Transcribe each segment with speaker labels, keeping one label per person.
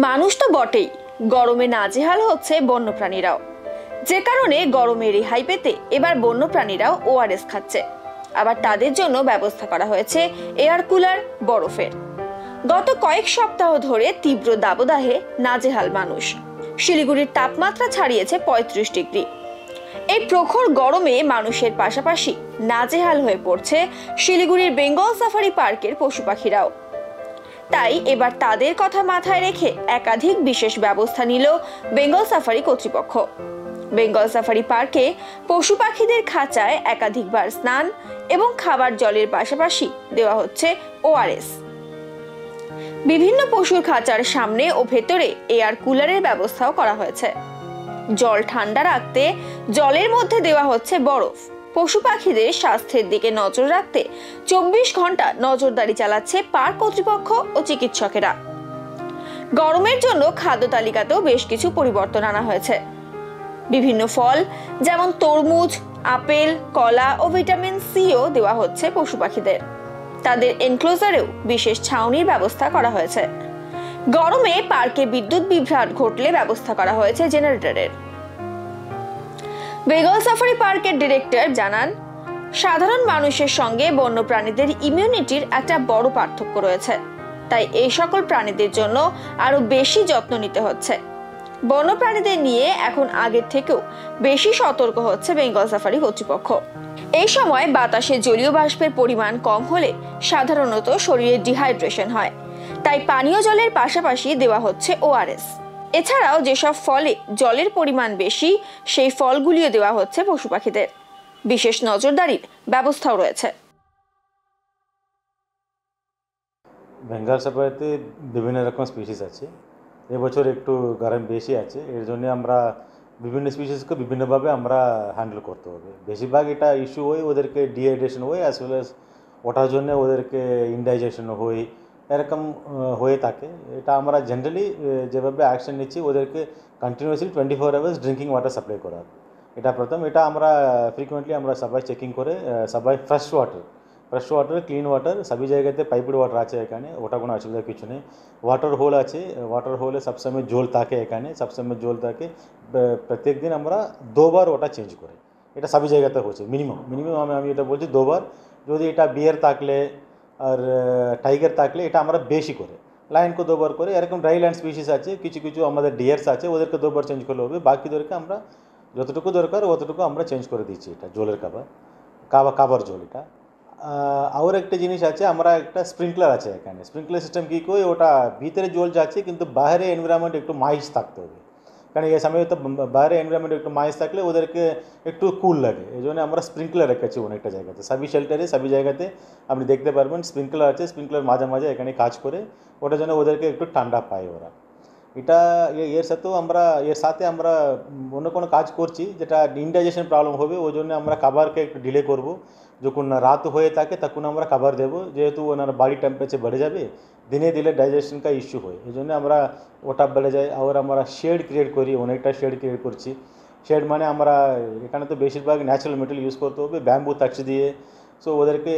Speaker 1: মানুষ তো বটেই, গরমে নাজেহাল হচ্ছে বন্যপ্রাণীরাও। যে কারণে গরমে রেহাই পেতে এবার বন্যপ্রাণীরাও ওআরএস খাচ্ছে। আবার তাদের জন্য ব্যবস্থা করা হয়েছে এয়ার কুলার, বরফের। গত কয়েক সপ্তাহ ধরে তীব্র দাবদাহে নাজেহাল মানুষ। শিলিগুড়ির তাপমাত্রা ছাড়িয়েছে ৩৫ ডিগ্রি। এই প্রখর গরমে মানুষের পাশাপাশি নাজেহাল হয়ে পড়ছে শিলিগুড়ির বেঙ্গল সাফারি পার্কের পশু পাখিরাও। তাই এবার তাদের কথা মাথায় রেখে একাধিক বিশেষ ব্যবস্থা নিল বেঙ্গল সাফারি কর্তৃপক্ষ। বেঙ্গল সাফারি পার্কে পশু পাখিদের খাঁচায় একাধিকবার স্নান এবং খাবার জলের পাশাপাশি দেওয়া হচ্ছে ওআরএস। বিভিন্ন পশুর খাঁচার সামনে ও ভেতরে এয়ার কুলারের ব্যবস্থাও করা হয়েছে। জল ঠান্ডা রাখতে জলের মধ্যে দেওয়া হচ্ছে বরফ। পশু পাখিদের স্বাস্থ্যের দিকে নজর রাখতে ২৪ ঘন্টা নজরদারি চালাচ্ছে পার্ক কর্তৃপক্ষ ও চিকিৎসকেরা। গরমের জন্য খাদ্য তালিকাতেও বেশ কিছু পরিবর্তন আনা হয়েছে। বিভিন্ন ফল যেমন তরমুজ, আপেল, কলা ও ভিটামিন সিও দেওয়া হচ্ছে পশু পাখিদের। তাদের এনক্লোজারেও বিশেষ ছাউনির ব্যবস্থা করা হয়েছে। গরমে পার্কে বিদ্যুৎ বিভ্রাট ঘটলে ব্যবস্থা করা হয়েছে জেনারেটরের। বেঙ্গল সাফারি পার্কের ডিরেক্টর জানান, সাধারণ মানুষের সঙ্গে বন্যপ্রাণীদের ইমিউনিটির একটা বড় পার্থক্য রয়েছে। তাই এই সকল প্রাণীদের জন্য আরো বেশি যত্ন নিতে হচ্ছে। বন্যপ্রাণীদের নিয়ে এখন আগের থেকেও বেশি সতর্ক হচ্ছে বেঙ্গল সাফারি কর্তৃপক্ষ। এই সময় বাতাসে জলীয় বাষ্পের পরিমাণ কম হলে সাধারণত শরীরে ডিহাইড্রেশন হয়। তাই পানীয় জলের পাশাপাশি দেওয়া হচ্ছে ওআরএস। এছাড়াও যেসব ফলে জলের পরিমাণ বেশি সেই ফলগুলিও দেওয়া হচ্ছে পশু পাখিদের। বিশেষ নজরদারির ব্যবস্থাও রয়েছে।
Speaker 2: বেঙ্গল সাফারিতে বিভিন্ন রকম স্পিসিস আছে। এবছর একটু গরম বেশি আছে, এর জন্য আমরা বিভিন্ন স্পিসিসকে বিভিন্নভাবে আমরা হ্যান্ডেল করতে হবে। বেশিরভাগ এটা ইস্যু হয় ওদেরকে ডিহাইড্রেশন হয়, অ্যাজ ওয়েল অ্যাজ ওটার জন্য ওদেরকে ইনডাইজেশন হয়, এরকম হয়ে থাকে। এটা আমরা জেনারেলি যেভাবে অ্যাকশন নিচ্ছি ওদেরকে continuously 24 hours drinking water supply করা। এটা প্রথম। এটা আমরা ফ্রিকুয়েন্টলি আমরা সবাই চেকিং করে সবাই ফ্রেশ ওয়াটার ক্লিন ওয়াটার সবই জায়গাতে পাইপড ওয়াটার আছে এখানে, ওটা কোনো অসুবিধা কিছু নেই। ওয়াটার হোল আছে, ওয়াটার হোলে সবসময় জল থাকে, এখানে সবসময় জল থাকে। প্রত্যেক দিন আমরা 2 বার ওটা চেঞ্জ করে, এটা সবই জায়গাতে হচ্ছে। মিনিমাম আমি এটা বলছি 2 বার। যদি এটা বিয়ার থাকলে আর টাইগার থাকলে এটা আমরা বেশি করে লাইনকে 2 বার করে। এরকম ড্রাই ল্যান্ড স্পিসিস আছে, কিছু কিছু আমাদের ডিয়ার্স আছে, ওদেরকে 2 বার চেঞ্জ করলে হবে। বাকিদেরকে আমরা যতটুকু দরকার অতটুকু আমরা চেঞ্জ করে দিচ্ছি। এটা জলের কাবার জল। এটা আর একটা জিনিস আছে, আমরা একটা স্প্রিংকলার আছে এখানে। স্প্রিংকলার সিস্টেম কী করে, ওটা ভিতরে জল যাচ্ছে কিন্তু বাইরে এনভায়রনমেন্ট একটু মাইস থাকতে হবে। কারণ এই সময় তো বাইরে এনভায়রনমেন্ট একটু মাইস থাকলে ওদেরকে একটু কুল লাগে। এই জন্য আমরা স্প্রিংকলার রেখেছি অনেকটা জায়গাতে, সবই শেল্টারে সবই জায়গাতে আপনি দেখতে পারবেন স্প্রিংকলার আছে। স্প্রিংকলার মাঝে মাঝে এখানে কাজ করে, ওটার জন্য ওদেরকে একটু ঠান্ডা পায় ওরা। এটা এর সাথে আমরা অন্য কোনো কাজ করছি যেটা ইনডাইজেশন প্রবলেম হবে, ওই জন্য আমরা খাবারকে একটু ডিলে করব। যখন রাত হয়ে থাকে তখন আমরা খাবার দেবো, যেহেতু ওনার বাড়ি টেম্পারেচার বেড়ে যাবে, দিনে দিলে ডাইজেশন কা ইস্যু হয়, এই জন্য আমরা ওটা বেড়ে যায়। আর আমরা শেড ক্রিয়েট করি, অনেকটা শেড ক্রিয়েট করছি। শেড মানে আমরা এখানে তো বেশিরভাগ ন্যাচারাল মেটেরিয়াল ইউজ করতে হবে, ব্যাম্বু তাচ দিয়ে। সো ওদেরকে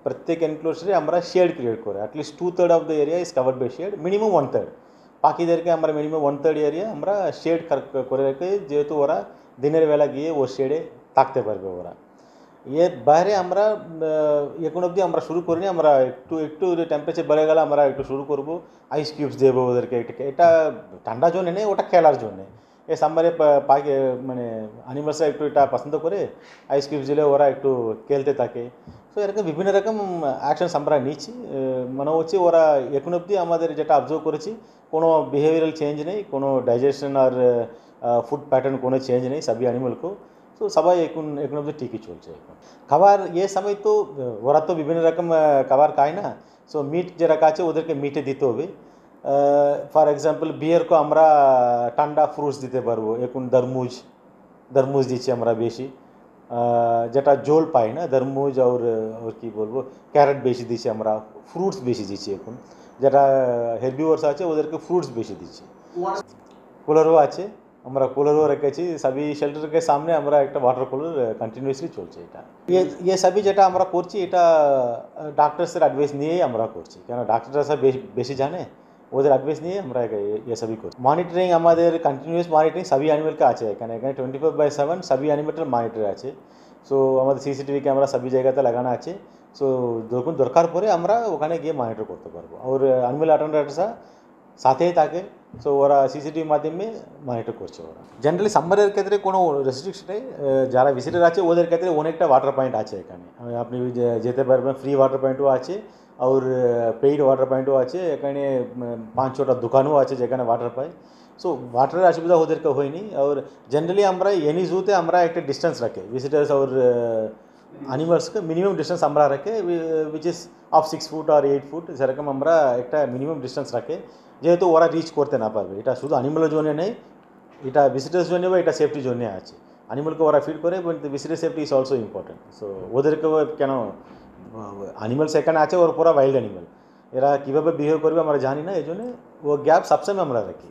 Speaker 2: প্রত্যেক এনক্লোজারে আমরা শেড ক্রিয়েট করে at least 2/3 of the area is covered by shed, minimum 1/3। পাখিদেরকে আমরা মিনিমাম 1/3 এরিয়া আমরা শেড করে রেখে, যেহেতু ওরা দিনের বেলা গিয়ে ও শেডে থাকতে পারবে ওরা। এর বাইরে আমরা এখন অবধি আমরা শুরু করিনি। আমরা একটু টেম্পারেচার বেড়ে গেলে আমরা একটু শুরু করব, আইস কিউবস দেবো ওদেরকে। এটা ঠান্ডার জন্যে নেই, ওটা খেলার জন্যে। এই সামারে পাখি মানে অ্যানিমালসরা একটু এটা পছন্দ করে, আইস কিউবস দিলে ওরা একটু খেলতে থাকে। সো এরকম বিভিন্ন রকম অ্যাকশনস আমরা নিচ্ছি। মনে হচ্ছে ওরা এখন অবধি আমাদের যেটা অবজার্ভ করেছি কোনো বিহেভিয়ারাল চেঞ্জ নেই, কোনো ডাইজেশন আর ফুড প্যাটার্ন কোনো চেঞ্জ নেই সবই অ্যানিমালকেও। তো সবাই এখন অবধি ঠিকই চলছে। এখন খাবার সময় তো ওরা তো বিভিন্ন রকম খাবার খায় না। সো মিট যারা আছে ওদেরকে মিটে দিতে হবে। ফর এক্সাম্পল বিয়ারকে আমরা ঠান্ডা ফ্রুটস দিতে পারবো। এখন দরমুজ দিচ্ছি আমরা বেশি, যেটা জল পাই না। দরমুজ আর কী বলবো, ক্যারেট বেশি দিচ্ছি আমরা, ফ্রুটস বেশি দিচ্ছি। এখন যেটা হেরবিওর্স আছে ওদেরকে ফ্রুটস বেশি দিচ্ছি। কুলারও আছে, আমরা কুলারও রেখেছি সবই শেল্টারকে সামনে। আমরা একটা ওয়াটার কুলার কন্টিনিউয়াসলি চলছে। এটা সবই যেটা আমরা করছি এটা ডাক্তারসের অ্যাডভাইস নিয়েই আমরা করছি, কেন ডাক্তাররা বেশি জানে। ওদের অ্যাডভাইস নিয়ে আমরা ये सभी করি। মনিটরিং আমাদের কন্টিনিউয়াস মনিটরিং সবই অ্যানিমেলকে আছে এখানে, 24/7 সবই অ্যানিমেলের মনিটর আছে। সো আমাদের সিসিটিভি ক্যামেরা সবই জায়গাতে লাগানো আছে। সো যখন দরকার পড়ে আমরা ওখানে গিয়ে মনিটর করতে পারবো। আর অ্যানিমেল অ্যাটেন্ডার্সরা সাথেই থাকে, সো ওরা সিসিটিভি মাধ্যমে মনিটর করছে। ওরা জেনারেলি সাম্বারের ক্ষেত্রে কোনো রেস্ট্রিকশন নেই। যারা ভিজিটার আছে ওদের ক্ষেত্রে অনেকটা ওয়াটার পয়েন্ট আছে এখানে, আপনি যেতে পারবেন। ফ্রি ওয়াটার পয়েন্টও আছে আর পেইড ওয়াটার পয়েন্টও আছে এখানে। 5-6টা দোকানও আছে যেখানে ওয়াটার পায়। সো ওয়াটারের অসুবিধা ওদেরকে হয়নি। আর জেনারেলি আমরা এনি জুতে আমরা একটা ডিস্টেন্স রাখি ভিজিটার্স আর অ্যানিমালসকে, মিনিমাম ডিস্টেন্স আমরা রাখে, উইচ ইজ অফ 6 ফুট আর 8 ফুট, সেরকম আমরা একটা মিনিমাম ডিস্টেন্স রাখে, যেহেতু ওরা রিচ করতে না পারবে। এটা শুধু অ্যানিমালের জন্য নেই, এটা ভিজিটার্স জন্য বা এটা সেফটির জন্য আছে। অ্যানিমালকে ওরা ফিড করে, but visitor safety is also important. So ওদেরকেও কেন অ্যানিমালস এখানে আছে ওর পুরা ওয়াইল্ড অ্যানিমাল, এরা কীভাবে বিহেভ করবে আমরা জানি না, এই জন্য ও গ্যাপ সবসময় আমরা রাখি।